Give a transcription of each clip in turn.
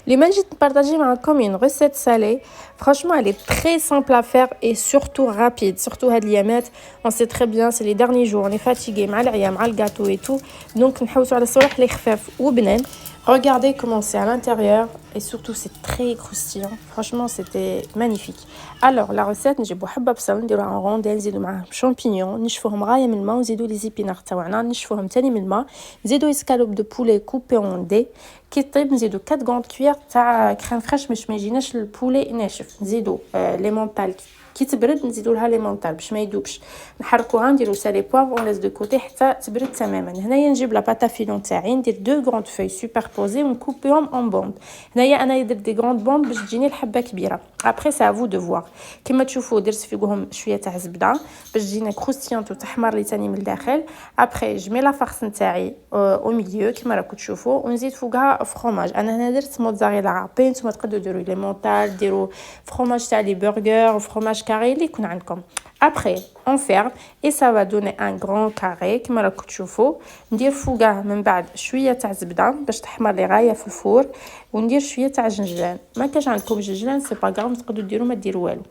اليوم جيت نبارطاجي معكم une recette salée. Franchement, elle est très simple à faire et surtout rapide. Surtout هاد اليامات, on sait très bien, c'est les derniers jours, on est fatigué مع العيا مع الgâteau et tout. Donc نحوسوا على الصوالح اللي خفاف وبنان. Regardez comment c'est à l'intérieur et surtout c'est très croustillant. Franchement, c'était magnifique. Alors, la recette, نجيبو حبة بصل نديروها en rondelles, نزيدو معاهم champignons, نشفوهم غاية من الماء ونزيدو les épinards تاوعنا, نشفوهم تاني من الماء, نزيدو escalope de poulet coupé en dés. كي طيب نزيدو 4 غراند كوير تاع كريم فريش باش ما يجيناش البولي ناشف. نزيدو لي مونطال كي تبرد نزيدو لها لي مونطال باش ما يذوبش. نحركوها نديرو سالي بوافر ونلاز دو كوتي حتى تبرد تماما. هنايا نجيب لا باتا فيلون تاعي ندير 2 غراند فوي سوبربوزي ونكوبيهم اون بوند. هنايا انا درت دي غراند بوند باش تجيني الحبه كبيره. ابري سا فو دو فوار. كيما تشوفوا درت فيهم شويه تاع زبده باش تجينا كروستيانت وتحمر لي تاني من الداخل. ابري جمي لا فارس نتاعي او ميليو كيما راكم تشوفوا ونزيد فوقها فروماج. انا هنا درت موتزاريلا رابين، نتوما تقدروا ديروا لي مونطال، ديروا فروماج تاع لي برجر وفروماج كاري اللي يكون عندكم. Après, on ferme et ça va donner un grand carré كما راكم تشوفوا. ندير فوقها من بعد شويه تاع زبده باش تحمر لي غايه في الفور وندير شويه تاع جنجلان. ما كاش عندكم جنجلان سي با غراف تقدروا ديروا ما ديروا والو.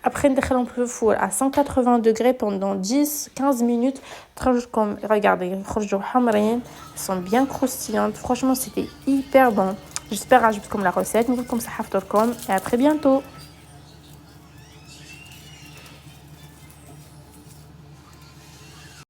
Après ندخلهم في الفور à 180 degrés pendant 10-15 minutes. تخرجكم regardez يخرجوا حمرين, ils sont bien croustillantes. Franchement, c'était hyper bon. J'espère عجبتكم la recette. نقول لكم صحة فطوركم et à très bientôt.